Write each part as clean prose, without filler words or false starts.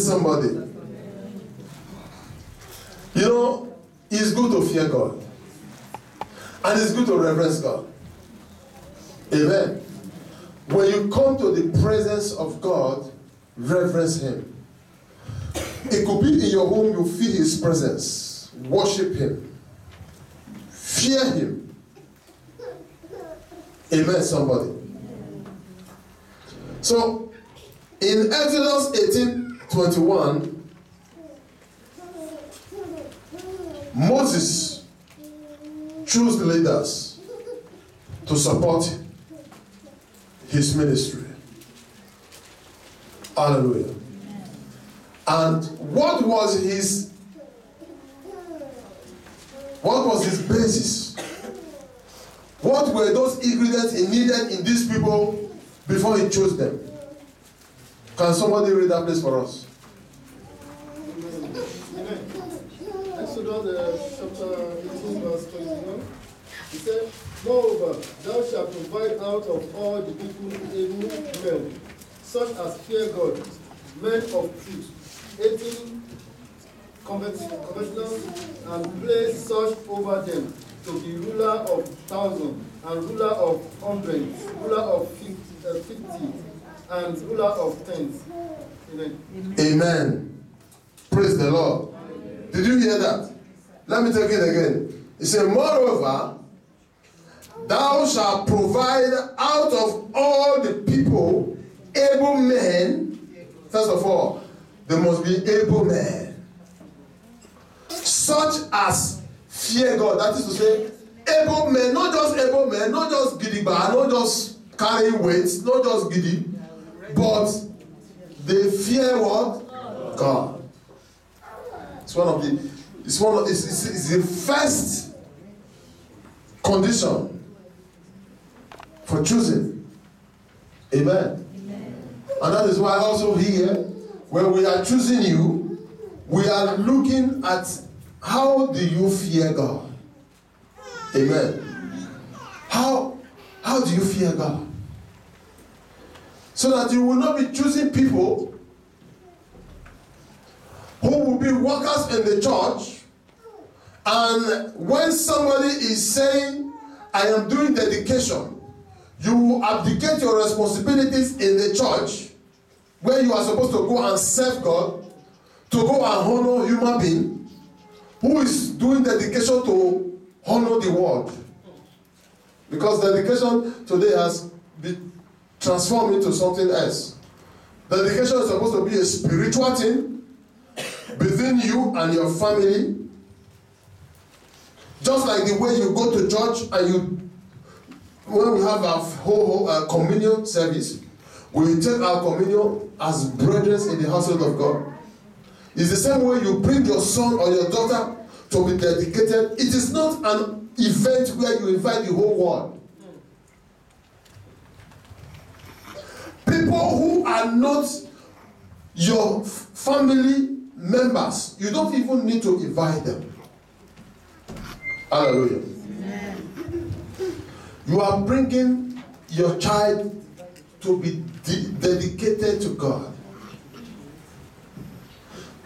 somebody. You know, it's good to fear God. And it's good to reverence God. Amen. When you come to the presence of God, reverence Him. It could be in your home, you feel His presence. Worship Him. Fear Him. Amen, somebody. So, in Exodus 18:21, Moses chose leaders to support his ministry. Hallelujah. And what was his basis? What were those ingredients he needed in these people before he chose them? Can somebody read that place for us? Exodus chapter 18 verse 21. He said, moreover, thou shalt provide out of all the people able men, such as fear God, men of truth, 18 conventional, and place such over them to be ruler of thousands, and ruler of hundreds, ruler of 50, and ruler of tens. Amen. Amen. Praise the Lord. Amen. Did you hear that? Let me take it again. He said, moreover, thou shalt provide out of all the people able men. First of all, there must be able men, such as fear God. That is to say, able men, not just able men, not just gidigba, not just carrying weights, not just giddy, but they fear what? God. It's the first condition for choosing. Amen. And that is why also here, when we are choosing you, we are looking at how do you fear God. Amen. How do you fear God? So that you will not be choosing people who will be workers in the church, and when somebody is saying, I am doing dedication, you will abdicate your responsibilities in the church, where you are supposed to go and serve God, to go and honor human being, who is doing dedication to honor the world. Because dedication today has been transformed into something else. Dedication is supposed to be a spiritual thing within you and your family. Just like the way you go to church and when we have our whole communion service, we take our communion as brethren in the household of God. It's the same way you bring your son or your daughter to be dedicated. It is not an event where you invite the whole world. People who are not your family members, you don't even need to invite them. Hallelujah. Amen. You are bringing your child to be dedicated to God.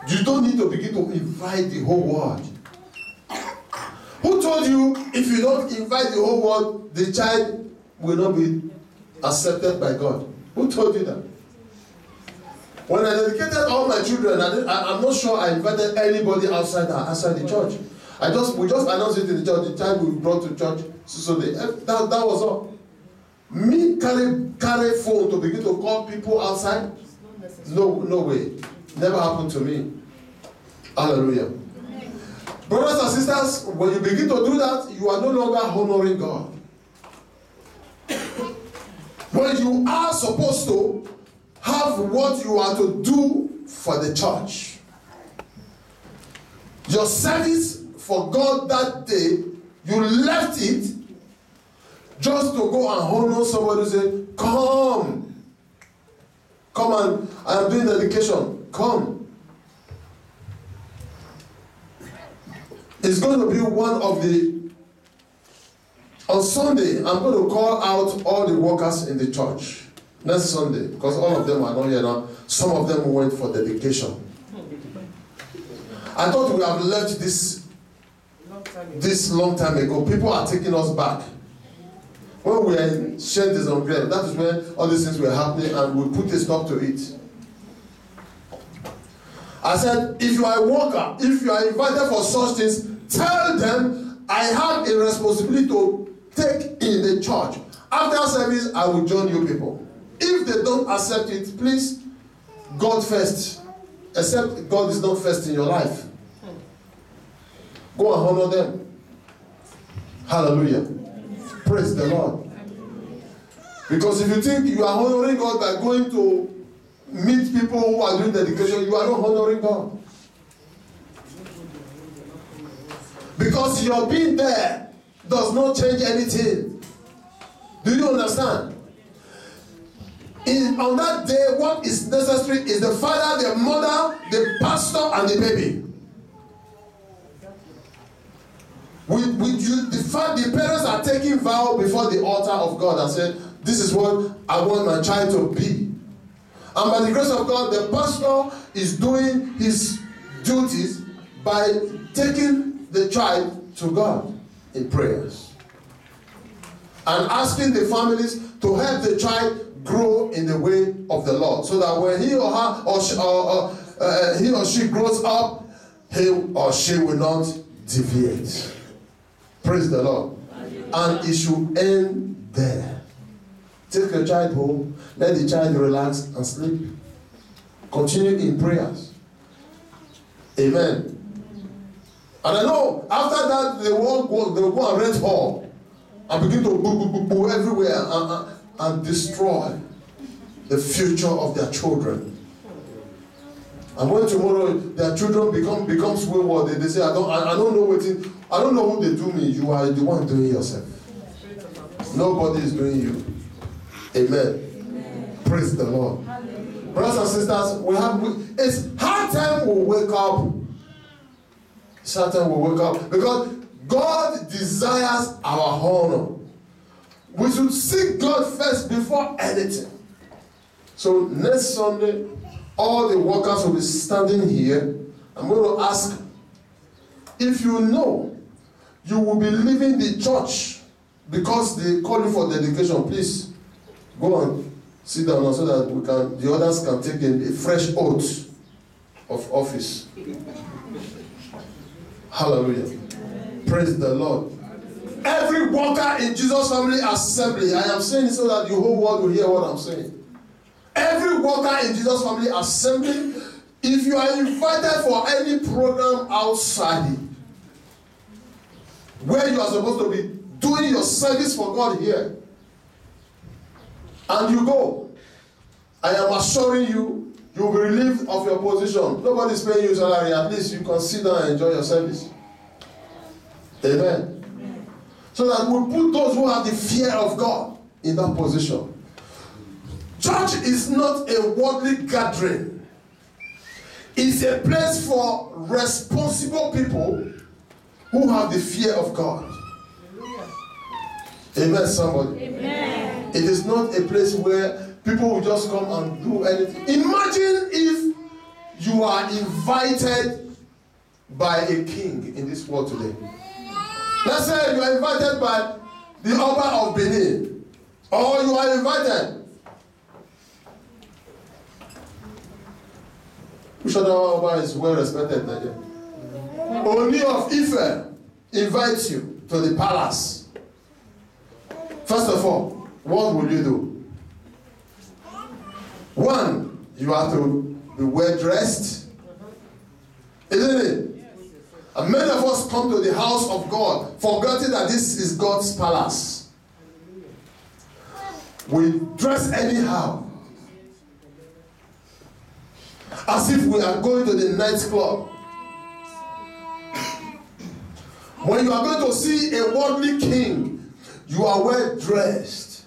You don't need to begin to invite the whole world. Who told you if you don't invite the whole world, the child will not be accepted by God? Who told you that? When I dedicated all my children, I'm not sure I invited anybody outside the church. We just announced it in the church. The child we brought to church, so that was all. Me carry phone to begin to call people outside? No way. Never happened to me. Hallelujah. Brothers and sisters, when you begin to do that, you are no longer honoring God. When you are supposed to have what you are to do for the church, your service for God that day, you left it just to go and honor somebody who say, come and I am doing dedication, come. It's going to be one of on Sunday, I'm going to call out all the workers in the church. next Sunday, because all of them are not here now. Some of them went for dedication. I thought we have left this long time ago. People are taking us back. When we are in Shed is on Grave, that is when all these things were happening, and we put a stop to it. I said, if you are a worker, if you are invited for such things, tell them I have a responsibility to take in the church. After service, I will join you people. If they don't accept it, please, God first. Except God is not first in your life. Go and honor them. Hallelujah. Praise the Lord. Because if you think you are honoring God by going to meet people who are doing dedication, you are not honoring God. Because your being there does not change anything. Do you understand? On that day, what is necessary is the father, the mother, the pastor, and the baby. The parents are taking vow before the altar of God and saying, this is what I want my child to be. And by the grace of God, the pastor is doing his duties by taking the child to God in prayers. And asking the families to help the child grow in the way of the Lord. So that when he or her he or she grows up, he or she will not deviate. Praise the Lord. And it should end there. Take your child home, let the child relax and sleep. Continue in prayers. Amen. And I know after that they will go and rent hall and begin to boo everywhere and destroy the future of their children. And when tomorrow their children becomes wayward, they say, I don't know what it, I don't know who they do me. You are the one doing yourself. Nobody is doing you. Amen. Praise the Lord. Brothers and sisters, it's hard time we wake up. It's hard time we wake up because God desires our honor. We should seek God first before anything. So next Sunday, all the workers will be standing here. I'm going to ask, if you know you will be leaving the church because they call you for dedication, please go and sit down so that the others can take a fresh oath of office. Hallelujah. Praise the Lord. Every worker in Jesus' family assembly, I am saying it so that the whole world will hear what I'm saying. Every worker in Jesus' family assembly, if you are invited for any program outside it, where you are supposed to be doing your service for God here, and you go, I am assuring you, you will be relieved of your position. Nobody is paying you salary. At least you can sit down and enjoy your service. Amen. So that we put those who have the fear of God in that position. Church is not a worldly gathering. It's a place for responsible people who have the fear of God. Amen, somebody. Amen. It is not a place where people will just come and do anything. Imagine if you are invited by a king in this world today. Let's say you are invited by the Oba of Benin, or you are invited. Which other Oba is well respected there? Oni of Ife invites you to the palace. First of all, what will you do? One, you have to be well dressed, isn't it? And many of us come to the house of God forgetting that this is God's palace. We dress anyhow, as if we are going to the nightclub. When you are going to see a worldly king, you are well dressed.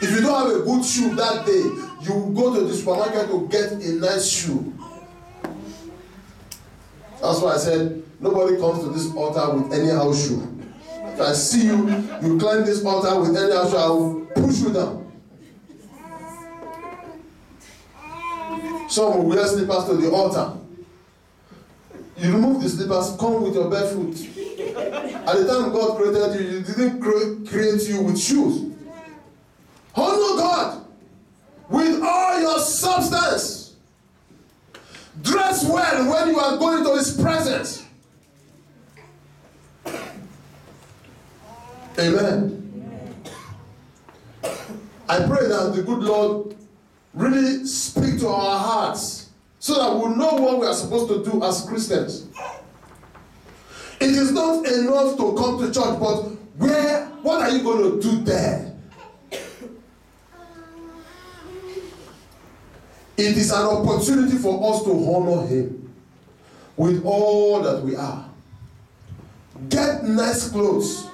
If you don't have a good shoe that day, you will go to the supermarket to get a nice shoe. That's why I said, nobody comes to this altar with any house shoe. If I see you, you climb this altar with any house shoe, I will push you down. Some will wear slippers to the altar. You remove the slippers, come with your barefoot. At the time God created you, He didn't create you with shoes. Honor God with all your substance. Dress well when you are going to His presence. Amen. I pray that the good Lord really speak to our hearts so that we'll know what we are supposed to do as Christians. It is not enough to come to church, but what are you going to do there? It is an opportunity for us to honor Him with all that we are. Get nice clothes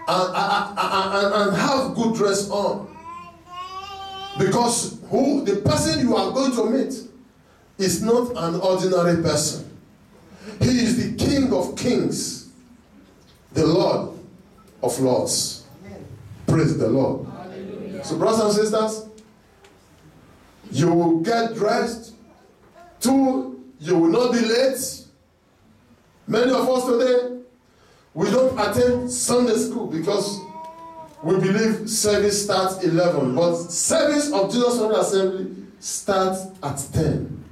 and have good dress on. Because the person you are going to meet is not an ordinary person. He is the King of Kings, the Lord of Lords. Praise the Lord. Hallelujah. So brothers and sisters, you will get dressed. 2, you will not be late. Many of us today, we don't attend Sunday school because we believe service starts 11, but service of Jesus General Assembly starts at 10.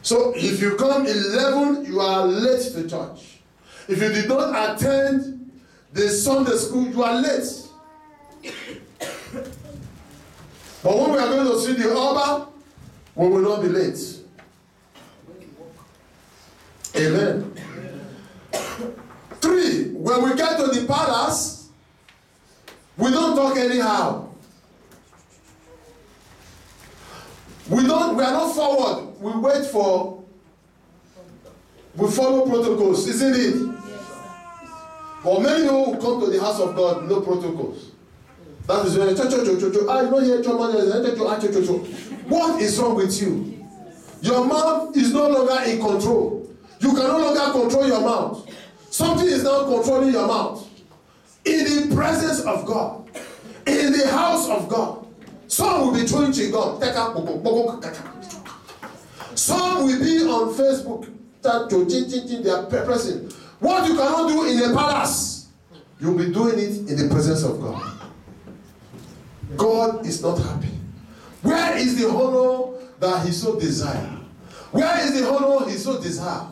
So if you come 11, you are late to church. If you did not attend the Sunday school, you are late. But when we are going to see the Oba, we will not be late. Amen. 3, when we get to the palace, we don't talk anyhow. We are not forward. We follow protocols, isn't it? But many people who come to the house of God, no protocols. That is when what is wrong with you? Your mouth is no longer in control. You can no longer control your mouth. Something is now controlling your mouth. In the presence of God, in the house of God, some will be chewing chewing-gum. Some will be on Facebook, they are pressing. What you cannot do in a palace, you'll be doing it in the presence of God. God is not happy. Where is the honor that He so desires? Where is the honor He so desires?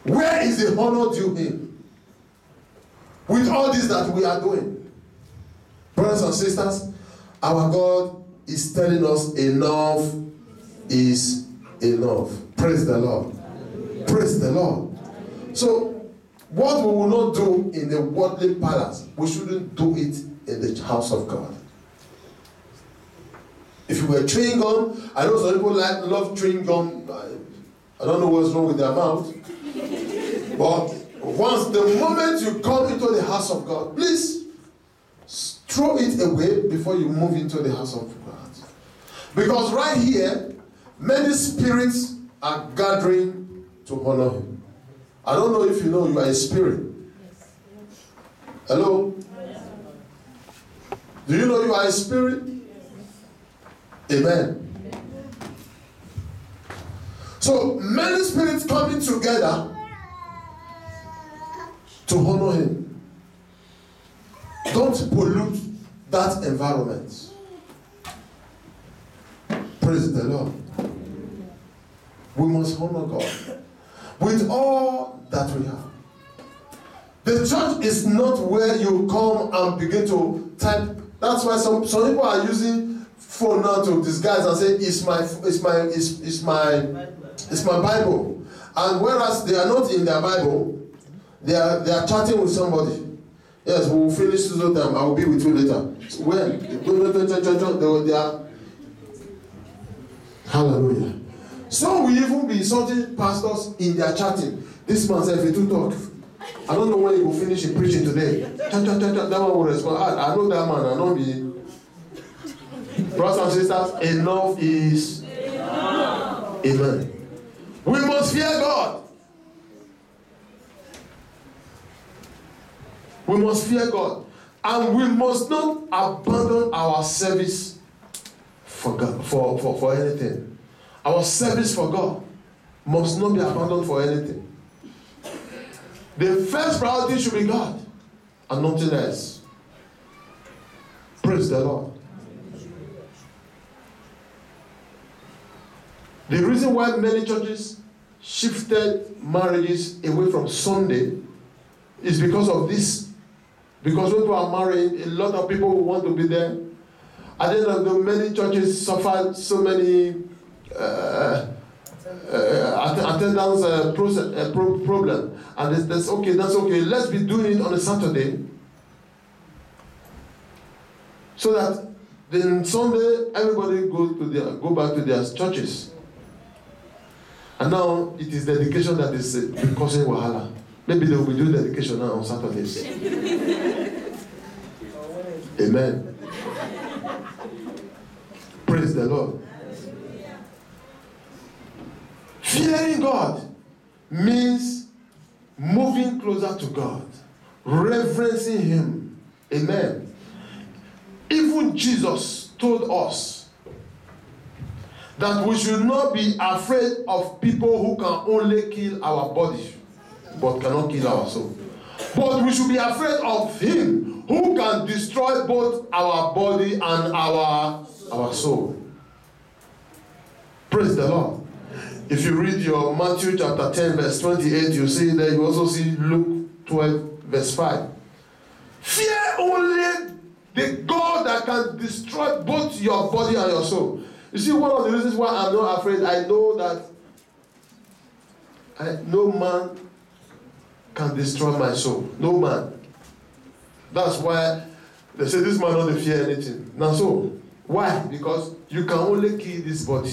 Where is the honor due Him? With all this that we are doing, brothers and sisters, our God is telling us enough is enough. Praise the Lord. Hallelujah. Praise the Lord. So, what we will not do in the worldly palace, we shouldn't do it in the house of God. If you were chewing gum, I know some people love chewing gum. I don't know what's wrong with their mouth. But the moment you come into the house of God, please throw it away before you move into the house of God. Because right here, many spirits are gathering to honor Him. I don't know if you know you are a spirit. Hello? Do you know you are a spirit? Amen. So many spirits coming together to honor Him. Don't pollute that environment. Praise the Lord. We must honor God with all that we have. The church is not where you come and begin to type. That's why some people are using phone now to disguise and say it's my Bible. And whereas they are not in their Bible, they are chatting with somebody. Yes, we will finish this time. I will be with you later. So when they are. Hallelujah. Some will even be insulting pastors in their chatting. This man said, if you do talk, I don't know when he will finish his preaching today. That one will respond. I know that man. I know me. Brothers and sisters, enough is enough. Amen. We must fear God. We must fear God. And we must not abandon our service for God, for anything. Our service for God must not be abandoned for anything. The first priority should be God and nothing else. Praise the Lord. The reason why many churches shifted marriages away from Sunday is because of this. Because when people are married, a lot of people want to be there. At the end of the day, many churches suffered so many attendance problem. And that's okay, let's be doing it on a Saturday. So that then Sunday, everybody go back to their churches. And now it is dedication that is causing wahala. Maybe they will be doing dedication now on Saturdays. Amen. Praise the Lord. Fearing God means moving closer to God, reverencing Him. Amen. Even Jesus told us that we should not be afraid of people who can only kill our body but cannot kill our soul. But we should be afraid of Him who can destroy both our body and our soul. Praise the Lord. If you read your Matthew chapter 10 verse 28, you see there, you also see Luke 12 verse 5. Fear only the God that can destroy both your body and your soul. You see, one of the reasons why I'm not afraid, I know that no man can destroy my soul. No man. That's why they say this man doesn't fear anything. Now so, why? Because you can only kill this body.